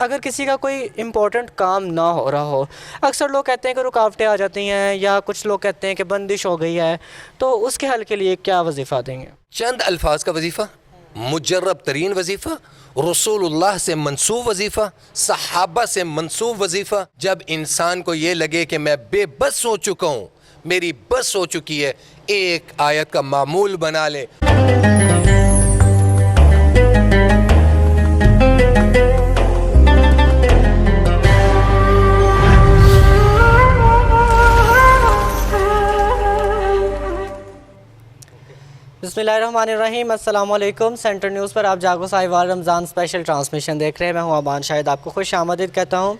اگر کسی کا کوئی امپورٹنٹ کام نہ ہو رہا ہو، اکثر لوگ کہتے ہیں کہ رکاوٹیں آ جاتی ہیں، یا کچھ لوگ کہتے ہیں کہ بندش ہو گئی ہے، تو اس کے حل کے لیے کیا وظیفہ دیں گے؟ چند الفاظ کا وظیفہ، مجرب ترین وظیفہ، رسول اللہ سے منسوب وظیفہ، صحابہ سے منسوب وظیفہ۔ جب انسان کو یہ لگے کہ میں بے بس ہو چکا ہوں، میری بس ہو چکی ہے، ایک آیت کا معمول بنا لے۔ بسم اللہ الرحمن الرحیم، السلام علیکم۔ سینٹر نیوز پر آپ جاگو ساہیوال رمضان اسپیشل ٹرانسمیشن دیکھ رہے ہیں۔ میں ہوں ابان شاہد، آپ کو خوش آمدید کہتا ہوں۔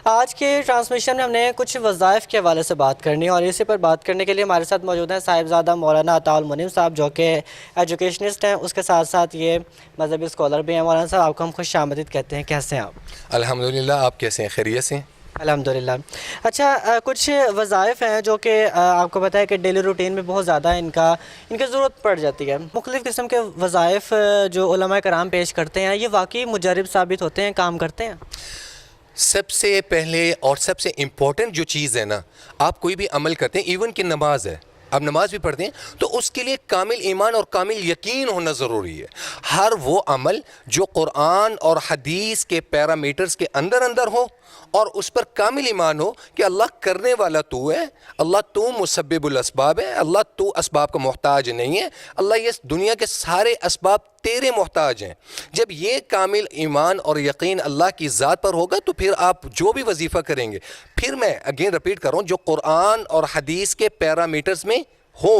آج کے ٹرانسمیشن میں ہم نے کچھ وظائف کے حوالے سے بات کرنی ہے، اور اسی پر بات کرنے کے لیے ہمارے ساتھ موجود ہیں صاحبزادہ مولانا عطاء المنعم صاحب، جو کہ ایجوکیشنسٹ ہیں، اس کے ساتھ ساتھ یہ مذہبی اسکالر بھی ہیں۔ مولانا صاحب، آپ کو ہم خوش آمدید کہتے ہیں، کیسے ہیں آپ؟ الحمدللہ، آپ کیسے ہیں؟ خیریت سے ہیں؟ الحمدللہ۔ اچھا، کچھ وظائف ہیں جو کہ آپ کو پتہ ہے کہ ڈیلی روٹین میں بہت زیادہ ان کی ضرورت پڑ جاتی ہے۔ مختلف قسم کے وظائف جو علماء کرام پیش کرتے ہیں، یہ واقعی مجرب ثابت ہوتے ہیں، کام کرتے ہیں؟ سب سے پہلے اور سب سے امپورٹنٹ جو چیز ہے نا، آپ کوئی بھی عمل کرتے ہیں، ایون کہ نماز ہے، آپ نماز بھی پڑھتے ہیں، تو اس کے لیے کامل ایمان اور کامل یقین ہونا ضروری ہے۔ ہر وہ عمل جو قرآن اور حدیث کے پیرامیٹرز کے اندر ہو، اور اس پر کامل ایمان ہو کہ اللہ کرنے والا تو ہے، اللہ تو مسبب الاسباب ہے، اللہ تو اسباب کا محتاج نہیں ہے، اللہ یہ دنیا کے سارے اسباب تیرے محتاج ہیں۔ جب یہ کامل ایمان اور یقین اللہ کی ذات پر ہوگا، تو پھر آپ جو بھی وظیفہ کریں گے، پھر میں اگین رپیٹ کر رہا ہوں، جو قرآن اور حدیث کے پیرامیٹرز میں ہو،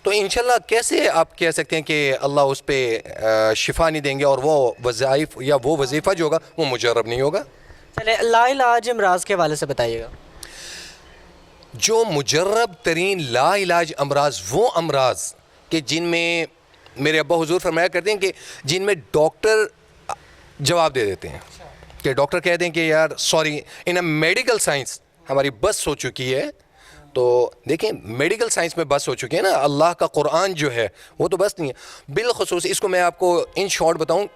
تو انشاءاللہ کیسے آپ کہہ سکتے ہیں کہ اللہ اس پہ شفا نہیں دیں گے، اور وہ وظائف یا وہ وظیفہ جو ہوگا وہ مجرب نہیں ہوگا۔ چلے، لا علاج امراض کے حوالے سے بتائیے گا۔ جو مجرب ترین لا علاج امراض، وہ امراض کہ جن میں میرے ابا حضور فرمایا کرتے ہیں کہ جن میں ڈاکٹر جواب دے دیتے ہیں، کہ ڈاکٹر کہہ دیں کہ یار سوری، ان میڈیکل سائنس ہماری بس ہو چکی ہے۔ تو دیکھیں، میڈیکل سائنس میں بس ہو چکی ہے نا، اللہ کا قرآن جو ہے وہ تو بس نہیں ہے۔ بالخصوص اس کو میں آپ کو ان شارٹ بتاؤں،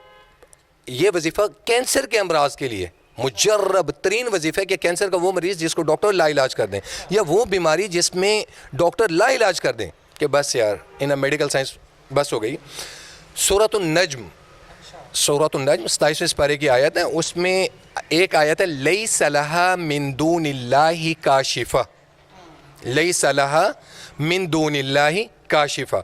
یہ وظیفہ کینسر کے امراض کے لیے مجرب ترین وظیفہ ہے، کہ کینسر کا وہ مریض جس کو ڈاکٹر لا علاج کر دیں، یا وہ بیماری جس میں ڈاکٹر لا علاج کر دیں کہ بس یار ان میڈیکل سائنس بس ہو گئی۔ سورۃ النجم 27 پارے کی آیت ہے، اس میں ایک آیت ہے لیس لہا من دون اللہ کاشفہ، لیس لہا من دون اللہ کاشفہ۔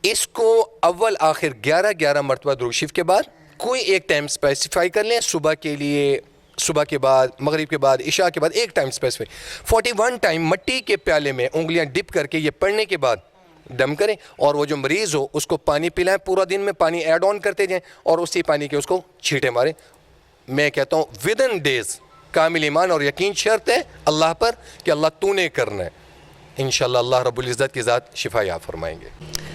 اس کو اول آخر 11 مرتبہ درود شریف کے بعد کوئی ایک ٹائم اسپیسیفائی کر لیں، صبح کے لیے، صبح کے بعد، مغرب کے بعد، عشاء کے بعد ایک ٹائم اسپیسیفائی، 41 ٹائم مٹی کے پیالے میں انگلیاں ڈپ کر کے یہ پڑھنے کے بعد دم کریں، اور وہ جو مریض ہو اس کو پانی پلائیں، پورا دن میں پانی ایڈ آن کرتے جائیں، اور اسی پانی کے اس کو چھینٹے ماریں۔ میں کہتا ہوں ودن ڈیز کامل ایمان اور یقین شرط ہے اللہ پر کہ اللہ تو نے کرنا ہے، انشاءاللہ اللہ رب العزت کی ذات شفا یاب فرمائیں گے۔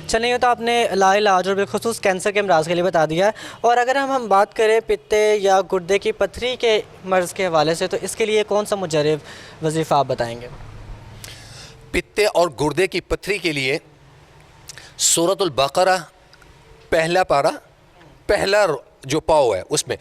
چلیں، یہ تو آپ نے لا علاج اور بالخصوص کینسر کے امراض کے لیے بتا دیا ہے، اور اگر ہم بات کریں پتے یا گردے کی پتھری کے مرض کے حوالے سے، تو اس کے لیے کون سا مجرب وظیفہ آپ بتائیں گے؟ پتے اور گردے کی پتھری کے لیے سورۃ البقرہ پہلا پارہ، پہلا جو پاؤ ہے، اس میں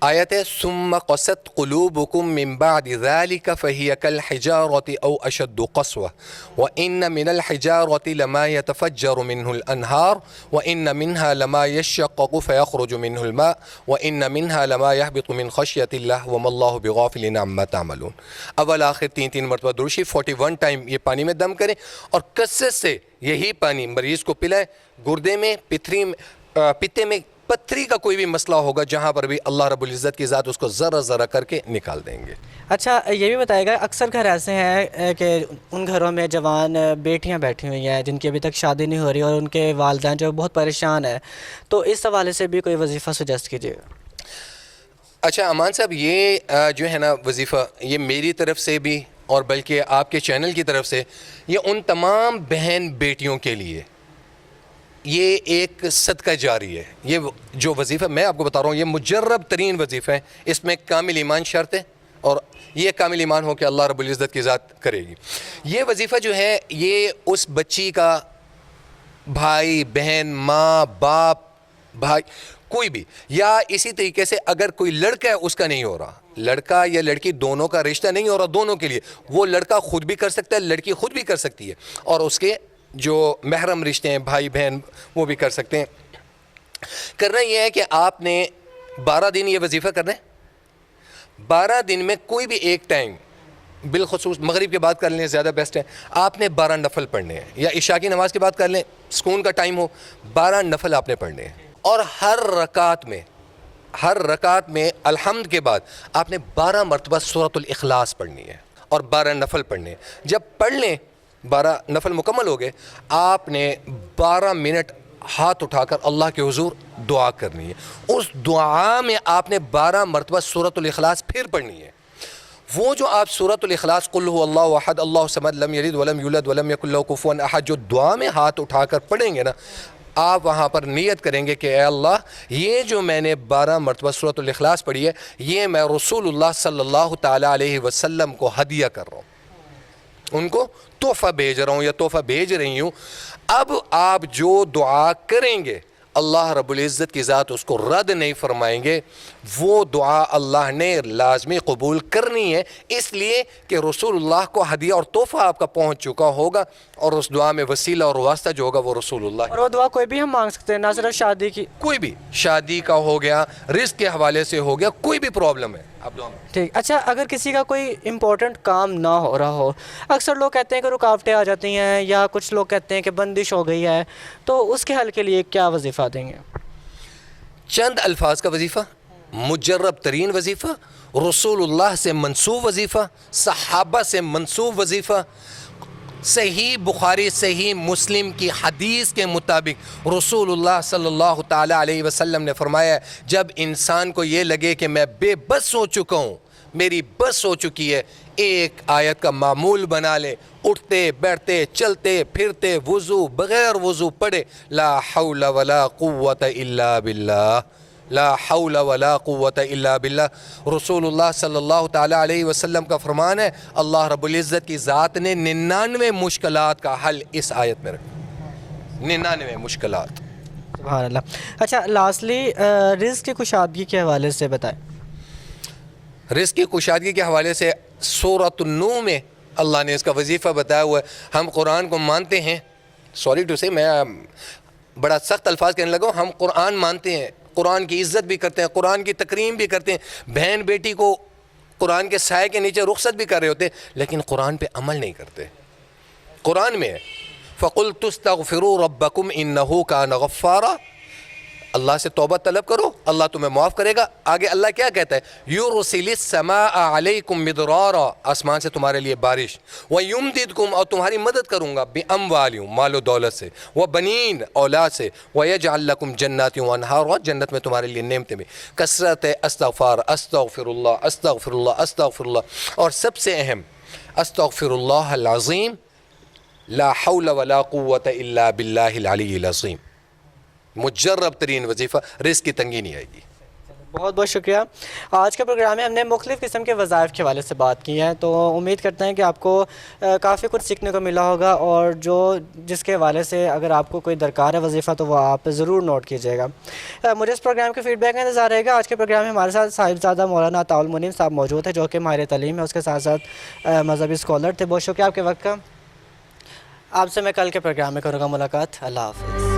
آیت ہے ثم قست قلوبکم من بعد ذلك فهي كالحجارة او اشد قسوة وان من الحجارة لما يتفجر منه الانهار وان منها لما يشقق فيخرج منه الماء وان منها لما يهبط من خشية الله وما الله بغافل عما تعملون۔ اول آخر 3 مرتبہ درود شریف 41 ٹائم یہ پانی میں دم کریں، اور کثرت سے یہی پانی مریض کو پلائیں۔ گردے میں، پتے میں پتھری کا کوئی بھی مسئلہ ہوگا، جہاں پر بھی اللہ رب العزت کی ذات اس کو ذرہ ذرہ کر کے نکال دیں گے۔ اچھا، یہ بھی بتائے گا، اکثر گھر ایسے ہیں کہ ان گھروں میں جوان بیٹیاں بیٹھی ہوئی ہیں جن کی ابھی تک شادی نہیں ہو رہی، اور ان کے والدین جو بہت پریشان ہیں، تو اس حوالے سے بھی کوئی وظیفہ سجیسٹ کیجیے گا۔ اچھا امان صاحب، یہ جو ہے نا وظیفہ، یہ میری طرف سے بھی اور بلکہ آپ کے چینل کی طرف سے، یہ ان تمام بہن بیٹیوں کے لیے یہ ایک صدقہ جاری ہے۔ یہ جو وظیفہ میں آپ کو بتا رہا ہوں، یہ مجرب ترین وظیفہ ہے، اس میں کامل ایمان شرط ہے، اور یہ کامل ایمان ہو کہ اللہ رب العزت کی ذات کرے گی۔ یہ وظیفہ جو ہے، یہ اس بچی کا بھائی، بہن، ماں، باپ، بھائی، کوئی بھی. یا اسی طریقے سے اگر کوئی لڑکا ہے اس کا نہیں ہو رہا, لڑکا یا لڑکی دونوں کا رشتہ نہیں ہو رہا دونوں کے لیے, وہ لڑکا خود بھی کر سکتا ہے, لڑکی خود بھی کر سکتی ہے, اور اس کے جو محرم رشتے ہیں بھائی بہن وہ بھی کر سکتے ہیں. کرنا یہ ہے کہ آپ نے 12 دن یہ وظیفہ کرنا ہے. 12 دن میں کوئی بھی ایک ٹائم, بالخصوص مغرب کے بعد کر لیں زیادہ بیسٹ ہے, آپ نے 12 نفل پڑھنے ہیں, یا عشاء کی نماز کے بعد کر لیں, سکون کا ٹائم ہو, 12 نفل آپ نے پڑھنے ہیں. اور ہر رکعت میں الحمد کے بعد آپ نے 12 مرتبہ سورۃ الاخلاص پڑھنی ہے اور 12 نفل پڑھنے ہیں. جب پڑھ لیں 12 نفل مکمل ہو گئے, آپ نے 12 منٹ ہاتھ اٹھا کر اللہ کے حضور دعا کرنی ہے. اس دعا میں آپ نے 12 مرتبہ سورۃ الاخلاص پھر پڑھنی ہے. وہ جو آپ سورۃ الاخلاص قل هو اللہ احد اللہ الصمد لم یلد ولم یولد ولم یکن لہ کفوا احد جو دعا میں ہاتھ اٹھا کر پڑھیں گے نا, آپ وہاں پر نیت کریں گے کہ اے اللہ, یہ جو میں نے 12 مرتبہ سورۃ الاخلاص پڑھی ہے, یہ میں رسول اللہ صلی اللہ تعالیٰ علیہ وسلم کو ہدیہ کر رہا ہوں, ان کو تحفہ بھیج رہا ہوں یا تحفہ بھیج رہی ہوں. اب آپ جو دعا کریں گے اللہ رب العزت کی ذات اس کو رد نہیں فرمائیں گے. وہ دعا اللہ نے لازمی قبول کرنی ہے, اس لیے کہ رسول اللہ کو ہدیہ اور تحفہ آپ کا پہنچ چکا ہوگا, اور اس دعا میں وسیلہ اور واسطہ جو ہوگا وہ رسول اللہ. اور وہ دعا کوئی بھی ہم مانگ سکتے ہیں, نہ صرف شادی کی؟ کوئی بھی, شادی کا ہو گیا, رزق کے حوالے سے ہو گیا, کوئی بھی پرابلم ہے آپ دعا میں. ٹھیک. اچھا, اگر کسی کا کوئی امپورٹنٹ کام نہ ہو رہا ہو, اکثر لوگ کہتے ہیں کہ رکاوٹیں آ جاتی ہیں, یا کچھ لوگ کہتے ہیں کہ بندش ہو گئی ہے, تو اس کے حل کے لیے کیا وظیفہ دیں گے؟ چند الفاظ کا وظیفہ, مجرب ترین وظیفہ, رسول اللہ سے منسوب وظیفہ, صحابہ سے منسوب وظیفہ. صحیح بخاری صحیح مسلم کی حدیث کے مطابق رسول اللہ صلی اللہ تعالیٰ علیہ وسلم نے فرمایا, جب انسان کو یہ لگے کہ میں بے بس ہو چکا ہوں, میری بس ہو چکی ہے, ایک آیت کا معمول بنا لے, اٹھتے بیٹھتے چلتے پھرتے وضو بغیر وضو پڑھے, لا حول ولا قوت الا باللہ, لا حول ولا قوت الا باللہ. رسول اللہ صلی اللہ تعالیٰ علیہ وسلم کا فرمان ہے, اللہ رب العزت کی ذات نے 99 مشکلات کا حل اس آیت میں رکھا, 99 مشکلات. سبحان اللہ. اچھا, لاسٹلی رزق کی کشادگی کے حوالے سے بتائیں. رزق کی کشادگی کے حوالے سے سورۃ النور میں اللہ نے اس کا وظیفہ بتایا ہوا ہے. ہم قرآن کو مانتے ہیں, سوری ٹو سے میں بڑا سخت الفاظ کہنے لگا ہوں, ہم قرآن مانتے ہیں, قرآن کی عزت بھی کرتے ہیں, قرآن کی تکریم بھی کرتے ہیں, بہن بیٹی کو قرآن کے سائے کے نیچے رخصت بھی کر رہے ہوتے ہیں, لیکن قرآن پہ عمل نہیں کرتے. قرآن میں ہے فَقُلْتُ اسْتَغْفِرُوا رَبَّكُمْ إِنَّهُ كَانَ غَفَّارًا, اللہ سے توبہ طلب کرو, اللہ تمہیں معاف کرے گا. آگے اللہ کیا کہتا ہے, یُرْسِلِ السَّمَاءَ عَلَيْكُمْ مِدْرَارًا, آسمان سے تمہارے لیے بارش, وَيُمْدِدْكُمْ, اور تمہاری مدد کروں گا, بِأَمْوَالٍ, مال و دولت سے, وَبَنِينَ, اولاد سے, وَيَجْعَلْ لَكُمْ جَنَّاتٍ وَأَنْهَارًا, جنت میں تمہارے لیے نعمتیں بھی. کثرت استغفار, استغفر اللہ استغفر اللہ استغفر اللہ, اور سب سے اہم استغفر اللہ العظیم, لا حول ولا قوت الا باللہ العلی العظیم. مجرب ترین وظیفہ, رزق کی تنگی نہیں آئے گی. بہت بہت شکریہ. آج کے پروگرام میں ہم نے مختلف قسم کے وظائف کے حوالے سے بات کی ہے, تو امید کرتے ہیں کہ آپ کو کافی کچھ سیکھنے کو ملا ہوگا, اور جس کے حوالے سے اگر آپ کو کوئی درکار ہے وظیفہ تو وہ آپ ضرور نوٹ کیجیے گا. مجھے اس پروگرام کے فیڈ بیک کا انتظار رہے گا. آج کے پروگرام میں ہمارے ساتھ صاحبزادہ مولانا عطاء المنیم صاحب موجود ہیں, جو کہ ماہر تعلیم ہے, اس کے ساتھ ساتھ مذہبی اسکالر تھے. بہت شکریہ آپ کے وقت کا. آپ سے میں کل کے پروگرام میں کروں گا ملاقات. اللہ حافظ.